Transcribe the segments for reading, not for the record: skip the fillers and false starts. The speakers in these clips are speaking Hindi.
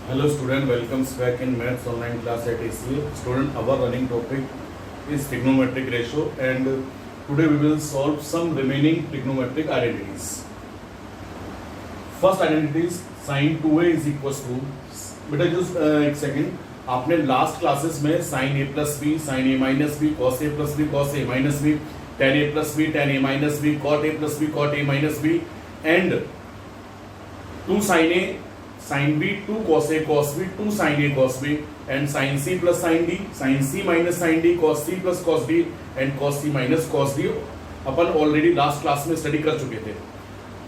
Hello student, welcomes back in Maths online class at ACA. Student, our running topic is trigonometric ratio and today we will solve some remaining trigonometric identities. First identity is sin 2a is equals to, बेटा जो एक सेकेंड, आपने लास्ट क्लासेस में sin a plus b, sin a minus b, cos a plus b, cos a minus b, tan a plus b, tan a minus b, cot a plus b, cot a minus b and 2 sin a sin b, 2 cos a cos b, 2 sin a cos b and sin c plus sin d, sin c minus sin d, cos c plus cos d and cos c minus cos d upon already last class में स्टडी कर चुके थे।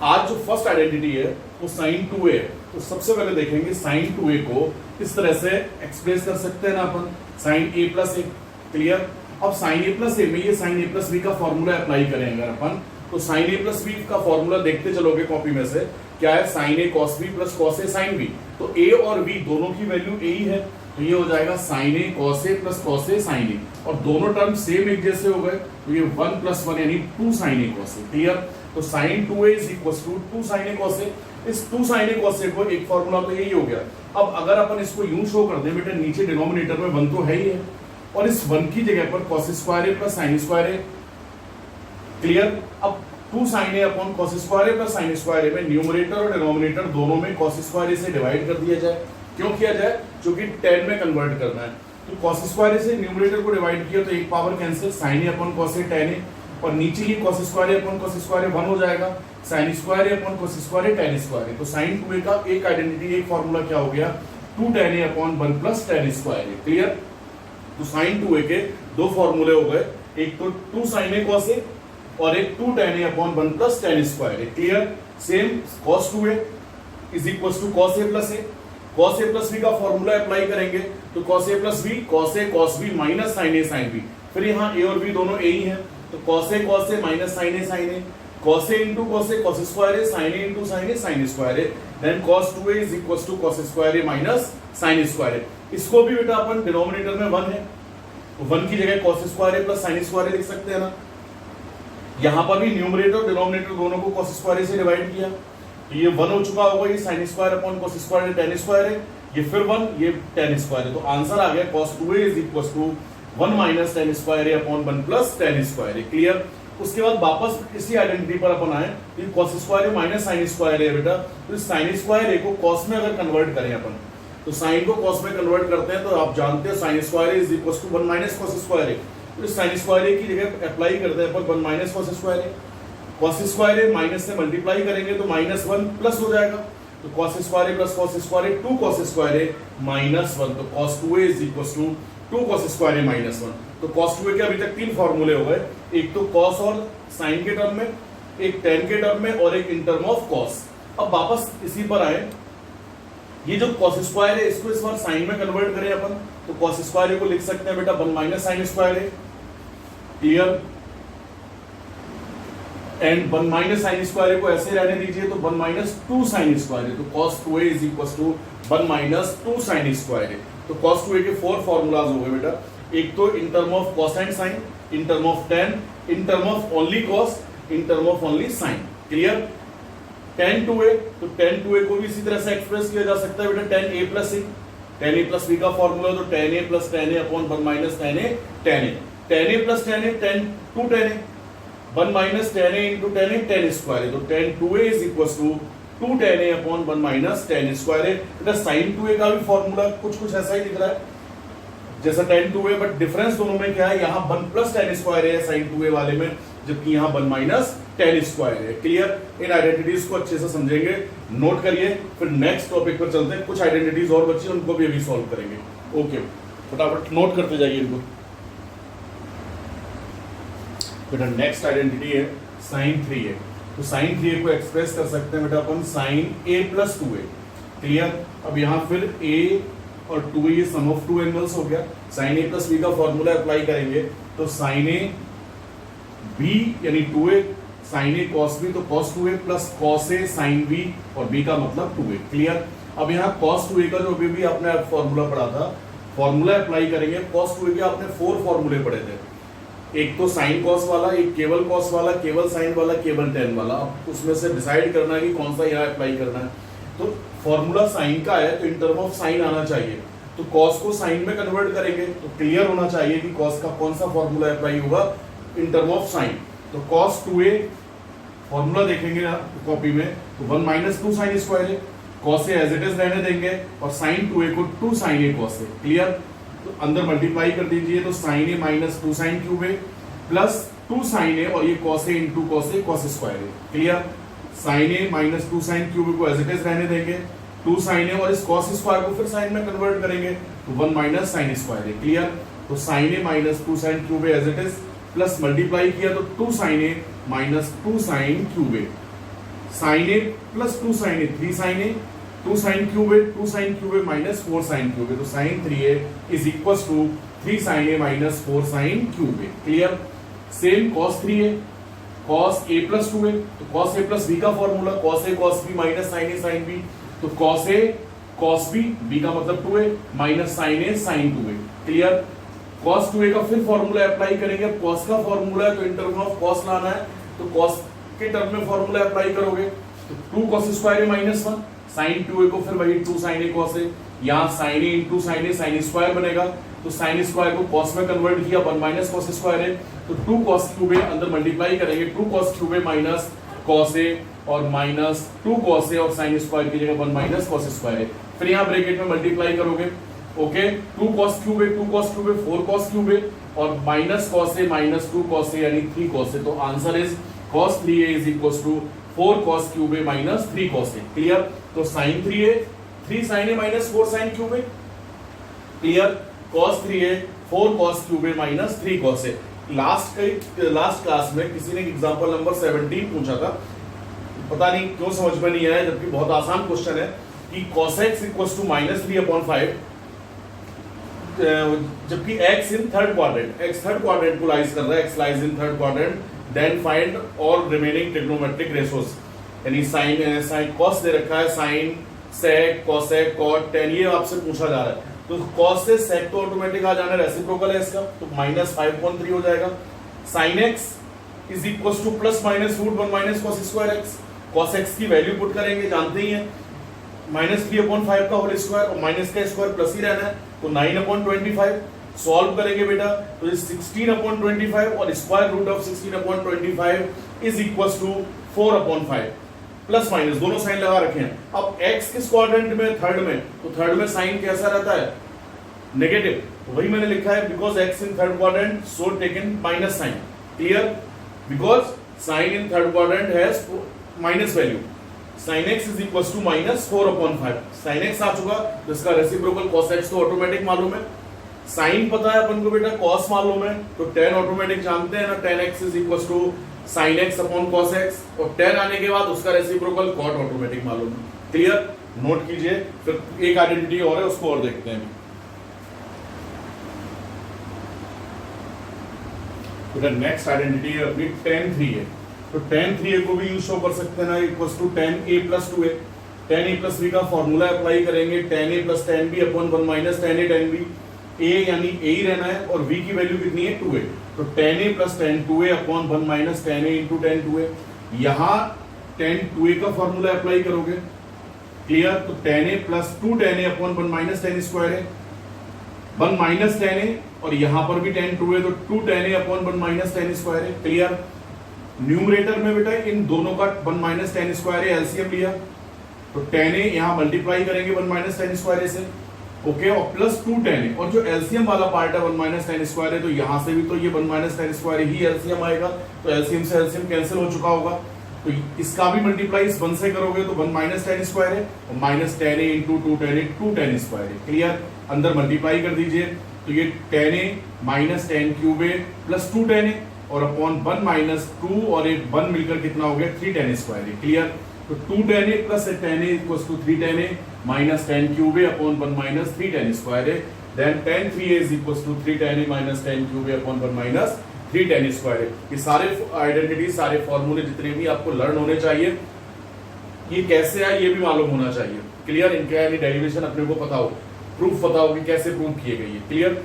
आज जो फर्स्ट आइडेंटिटी है वो sin 2a है। तो सबसे पहले देखेंगे sin 2a को किस तरह से एक्सप्रेस कर सकते हैं ना अपन, sin a plus a। Clear. अब sin a plus a में ये sin a plus b का फॉर्मूला अप्लाई करें अगर अपन, तो sin a plus b का फॉर्मूला देखते चलोगे कॉपी में से, क्या है sin a cos b plus cos a sin b। तो a और b दोनों की वैल्यू a ही है, तो ये हो जाएगा sin a cos a plus cos a sin a और दोनों टर्म सेम एक जैसे हो गए, तो ये 1 plus 1 यानी 2 sin a cos a। Clear. तो sin 2a is equals to 2 sin a cos a। इस 2 sin a cos a को एक फॉर्मूला तो यही हो गया। अब अगर अपन इसको यूं शो कर दें बेटा, नीचे डिनोमिनेटर में 1 तो है ही है और इस 1 की जगह पर cos square a plus sin square a। Clear. अब 2 sin a upon cos square a plus sin square a में न्यूमरेटर और डिनोमिनेटर दोनों में cos स्क्वायर a से डिवाइड कर दिया जाए। क्यों किया जाए? क्योंकि 10 में कन्वर्ट करना है। तो cos स्क्वायर a से न्यूमरेटर को डिवाइड किया तो एक power cancel, sin a upon cos a tan a और नीचे ही cos square a upon cos square a 1 हो जाएगा, sin square a upon cos square a tan square a। तो sin 2a का एक आइडेंटिटी, एक फॉर्मूला क्या हो गया, 2 tan a upon 1 plus tan square a। Clear. तो sin 2a के दो फॉर्मूले हो गए, एक तो 2 sin a cos a और एक 2 tan a upon 1 plus tan square a। Clear. Same cos 2a is equals to cos a plus a, cos a plus b का फॉर्मूला अप्लाई करेंगे तो cos a plus b, cos a cos b minus sin a sin b। फिर यहाँ a और b दोनों a ही हैं, तो cos a minus sin a sin a, cos a into cos a cos square a, sin a into sin a sin square a, then cos 2a is equals to cos square a minus sin square a। इसको भी बेटा अपन डिनोमिनेटर में 1 है, तो 1 की जगह cos square a plus sin square a लिख सकते हैं ना। यहाँ पर भी न्यूमरेटर और डिनोमिनेटर दोनों को cos स्क्वायर a से डिवाइड किया, तो ये 1 हो चुका होगा, ये sin square upon cos square a tan square है, ये फिर 1, ये tan स्क्वायर है। तो आंसर आ गया cos 2a is equals to 1 minus tan square a upon 1 plus tan square a। Clear. उसके बाद वापस इसी आइडेंटिटी पर अपन आए, ये cos square a minus sin square a बेटा, तो इस sin स्क्वायर a को cos में अगर कन्वर्ट करें अपन, तो sin को cos में कन्वर्ट करते हैं तो आप जानते हैं sin square a is equals to 1 minus cos square a। तो इस sin स्क्वायर a की जगह अप्लाई करते हैं अपन 1 minus cos square a, cos square a minus से मल्टीप्लाई करेंगे तो माइनस 1 प्लस हो जाएगा, तो cos square a plus cos square a 2 cos square a minus 1, तो cos 2a is equals to 2 cos square a minus 1। तो cos 2a के अभी तक 3 फॉर्मूले हो गए, एक तो cos और sin के टर्म में, एक tan के टर्म में और एक इन टर्म ऑफ cos। अब वापस इसी पर आए, ये जो cos स्क्वायर है इसको इस बार sin में कन्वर्ट करें अपन, तो cos स्क्वायर a को लिख सकते हैं बेटा 1 minus sin square a। Clear. And 1 minus sin square a को ऐसे रहने दीजिए, तो 1 माइनस 2 sin स्क्वायर a, तो cos 2a is equals to 1 minus 2 sin square a। तो cos 2a के 4 फॉर्मूलाज हो गए बेटा, एक तो इन term of cos and sin, in term of tan, in term of only cos, in term of only sin। Clear. tan 2a, तो tan 2a को भी इसी तरह से एक्सप्रेस किया जा सकता है बेटा tan a plus c, tan a plus b का फॉर्मूला तो tan a plus tan a upon 1 minus tan a tan a, tan a plus tan a tan 2 tan a, 1 minus tan a into tan a tan square है, तो tan 2a is equals to 2 tan a upon 1 minus tan square है। बेटा sin 2a का भी फॉर्मूला कुछ कुछ ऐसा ही दिख रहा है जैसा tan 2a, बट डिफरेंस दोनों में क्या है, यहाँ 1 प्लस tan स्क्वायर है sin 2a वाले में, जबकि यहाँ 1 माइनस tan स्क्वायर है। क्लियर। इन आइडेंटिटीज को अच्छे से समझेंगे, नोट करिए, फिर नेक्स्ट टॉपिक पर चलते हैं। कुछ आइडेंटिटीज और बची, उनको भी अभी सॉल्व करेंगे। ओके, फटाफट नोट करते जाइए इनको। बेटा नेक्स्ट आइडेंटिटी है sin 3a, तो sin 3a को एक्सप्रेस कर सकते हैं बेटा अपन sin a plus 2a। Clear. अब यहाँ फिर a और 2a ये सम ऑफ 2 एंगल्स हो गया, sin a प्लस b का फॉर्मूला अप्लाई करेंगे तो sin a b यानी 2a, sin a cos b तो cos 2a plus cos a sin b और b का मतलब 2a। क्लियर। अब यहाँ cos 2a का जो अभी भी आपने फॉर्मूला पढ़ा था, फॉर्मूला अप्लाई करेंगे। cos 2a के आपने 4 फॉर्मूले पढ़े थे, एक तो साइन कॉस वाला, एक केवल कॉस वाला, केवल साइन वाला, केवल टेन वाला। अब उसमें से डिसाइड करना है कि कौन सा यहाँ अप्लाई करना है। तो फॉर्मूला साइन का है तो इन टर्म ऑफ साइन आना चाहिए, तो कॉस को साइन में कन्वर्ट करेंगे तो क्लियर होना चाहिए कि कॉस का कौन सा फॉर्मूला अप्लाई होगा इन टर्म ऑफ साइन। तो cos 2a फॉर्मूला देखेंगे ना कॉपी में तो 1 माइनस 2 साइन स्क्वायर है, cos a as it is रहने देंगे और sin 2a को 2 sin a cos a, clear. तो अंदर मल्टीप्लाई कर दीजिए तो sin a minus 2 sin cube a plus 2 sin a और ये cos a into cos a cos square है, clear. sin a minus 2 sin cube a को एज इट इज रहने देंगे, 2 sin a और इस cos स्क्वायर को फिर sin में कन्वर्ट करेंगे तो 1 माइनस sin स्क्वायर है, क्लियर। तो sin a minus 2 sin cube a as it is plus multiply किया तो 2 sin a minus 2 sin cube a, sin a plus 2 sin a 3 sin a, 2 sin cube a 2 sin cube a minus 4 sin cube a, तो sin 3a is equal to 3 sin a minus 4 sin cube a, clear. Same cos 3a cos a plus 2a, तो cos a प्लस b का formula cos a cos b minus sin a sin b, तो cos a cos b b का मतलब 2a minus sin a sin 2a, clear. cos 2a का फिर फॉर्मूला अप्लाई करेंगे, cos का फॉर्मूला है तो इन टर्म ऑफ cos लाना है तो cos के टर्म में फॉर्मूला अप्लाई करोगे तो 2 cos square a minus 1 sin 2a को फिर वही 2 sin a cos a, यहाँ sin a into sin a sin square बनेगा तो sin स्क्वायर को cos में कन्वर्ट किया 1 माइनस cos स्क्वायर है तो 2 cos क्यूब a अंदर मल्टीप्लाई करेंगे 2 cos cube a minus cos a और माइनस 2 cos a और sin स्क्वायर की जगह 1 माइनस cos स्क्वायर है, फिर यहाँ ब्रैकेट में मल्टीप्लाई करोगे okay 2 cos cube a 2 cos cube a 4 cos cube a और minus cos a minus 2 cos a यानी 3 cos a, तो answer is cos 3a is equal to 4 cos cube a minus 3 cos a, clear. तो sin 3a 3 sin a minus 4 sin cube a, clear. cos 3a 4 cos cube a minus 3 cos a। Last class में किसी ने एग्जांपल नंबर 17 पूछा था, पता नहीं क्यों समझ में नहीं आया जबकि बहुत आसान क्वेश्चन है कि cos x equal to minus 3/5 जबकि x in third quadrant, x third quadrant को लाइज कर रहा है, x lies in third quadrant, then find all remaining trigonometric ratios, यानी sin cos दे रखा है, sin sec cosec cot tan ये आपसे पूछा जा रहा है तो cos से sec तो ऑटोमेटिक आ जाना, रेसिप्रोकल है इसका तो माइनस 5.3 हो जाएगा। sin x is equal to plus minus root 1 minus cos square x, cos x की वैल्यू पुट करेंगे जानते ही हैं माइनस 3/5 का होल स्क्वायर और माइनस का स्क्वायर प्लस ही रहना है तो 9/25 सॉल्व करेंगे बेटा तो 16/25 और square root of 16/25 is equal to 4/5 plus minus दोनों साइन लगा रखे हैं। अब x किस क्वाड्रेंट में, थर्ड में, तो थर्ड में साइन कैसा रहता है नेगेटिव, वही मैंने लिखा है because x in third quadrant so taken minus sign, clear. Because sine in third quadrant has minus value, sin x is equal to minus 4/5, sin x आ चुका तो इसका रेसिप्रोकल cos x तो ऑटोमेटिक मालूम है, sin पता है अपन को बेटा, cos मालूम है तो tan ऑटोमेटिक जानते हैं ना, tan x is equal to sin x upon cos x और tan आने के बाद उसका रेसिप्रोकल cot ऑटोमेटिक मालूम है, क्लियर। नोट कीजिए, फिर एक आइडेंटिटी और है उसको और देखते हैं। तो नेक्स्ट आइडेंटिटी है अपनी tan 3a, तो tan 3a को भी यूज शो कर सकते हैं ना, equal to tan a plus 2a, tan a plus b का फॉर्मूला अप्लाई करेंगे tan a plus tan b upon 1 minus tan a tan b, a यानी a ही रहना है और v की वैल्यू कितनी है 2a, तो tan a plus tan 2a upon 1 minus tan a into tan 2a, यहाँ tan 2a का फॉर्मूला अप्लाई करोगे, क्लियर। तो tan a plus 2 tan a upon 1 minus tan square है 1 माइनस tan a और यहाँ पर भी tan 2a तो 2 tan a upon 1 minus tan square है, क्लियर। न्यूमरेटर में बेटा इन दोनों का 1 माइनस tan स्क्वायर है, एलसीएम लिया तो tan a यहाँ मल्टीप्लाई करेंगे 1 माइनस tan स्क्वायर से, ओके, और प्लस 2 tan a और जो एलसीएम वाला पार्ट है 1 माइनस tan स्क्वायर है तो यहाँ से भी तो ये 1 माइनस tan स्क्वायर ही एलसीएम आएगा तो एलसीएम से एलसीएम कैंसिल हो चुका होगा तो इसका भी मल्टीप्लाई इस 1 से करोगे तो 1 माइनस tan स्क्वायर है और minus tan a into 2 tan a 2 tan square है, क्लियर। अंदर मल्टीप्लाई कर दीजिए तो ये tan a minus tan cube a plus 2 tan a और अपॉन 1 माइनस 2 और एक 1 मिलकर कितना हो गया 3 tan स्क्वायर है, क्लियर। तो 2 tan a plus tan a equals to 3 tan a minus tan cube a upon 1 minus 3 tan square है, then tan 3a is equals to 3 tan a minus tan cube a upon 1 minus 3 tan square है। ये सारे आइडेंटिटी सारे फॉर्मूले जितने भी आपको लर्न होने चाहिए, ये कैसे है ये भी मालूम होना चाहिए, क्लियर। इनका यानी डेरिवेशन अपने को पता हो, प्रूफ पता हो कि कैसे प्रूव किए गए, क्लियर।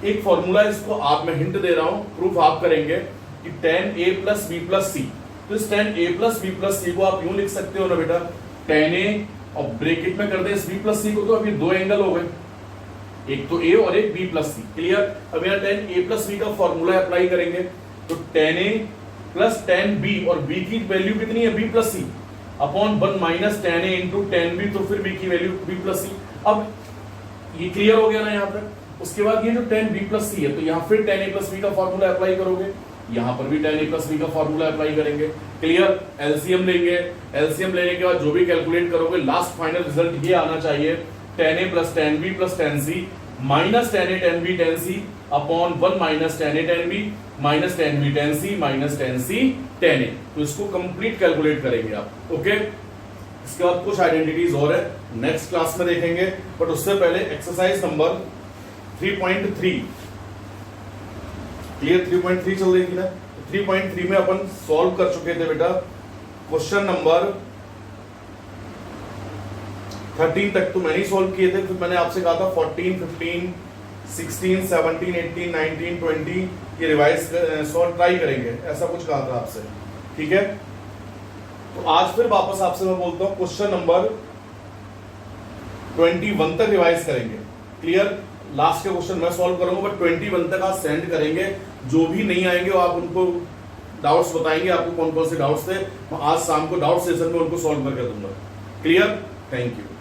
एक फॉर्मूला इसको आप मैं हिंट दे रहा हूं, प्रूफ आप करेंगे कि tan a plus b plus c, तो इस tan a plus b plus c को आप यूं लिख सकते हो ना बेटा, tan a और ब्रैकेट में कर दे इस b प्लस सी को, तो अभी दो एंगल हो गए, एक तो a और एक b प्लस सी। क्लियर। अब यहाँ tan a प्लस b का फॉर्मूला अप्लाई करेंगे, तो tan a plus tan b, और b की वैल्यू कितनी है b plus c upon 1 minus tan a into tan b, तो फिर b की वैल्यू b प्लस सी। अब ये क्लियर हो गया ना यहाँ पर। उसके बाद ये जो tan b प्लस सी है, तो यहाँ फिर tan a प्लस b का फॉर्मूला अप्लाई करोगे, यहाँ पर भी tan a प्लस b का फॉर्मूला अप्लाई करेंगे। क्लियर। एलसीएम लेंगे, एलसीएम लेने के बाद जो भी कैलकुलेट करोगे लास्ट फाइनल रिजल्ट ये आना चाहिए, tan a plus tan b plus tan c minus tan a tan b tan c upon 1 minus tan a tan b minus tan b tan c minus tan c tan a। तो इसको कंप्लीट कैलकुलेट करेंगे आप। ओके। इसके बाद कुछ आइडेंटिटीज और है, नेक्स्ट क्लास में देखेंगे, बट उससे पहले एक्सरसाइज नंबर 3.3। क्लियर। 3.3 चल रही थी ना, 3.3 में अपन सॉल्व कर चुके थे बेटा क्वेश्चन नंबर 13 तक तो मैंने ही सॉल्व किए थे। फिर मैंने आपसे कहा था 14, 15, 16, 17, 18, 19, 20 ये रिवाइज सॉल्व ट्राई करेंगे, ऐसा कुछ कहा था आपसे। ठीक है। तो आज फिर वापस आपसे मैं बोलता हूं क्वेश्चन नंबर 21 तक रिवाइज करेंगे। क्लियर। लास्ट के क्वेश्चन मैं सॉल्व करूंगा, बट 21 तक आप सेंड करेंगे। जो भी नहीं आएंगे वो आप उनको डाउट्स बताएंगे, आपको कौन कौन से डाउट्स थे, मैं आज शाम को डाउट सेशन में उनको सॉल्व करके दूंगा। क्लियर। Thank you.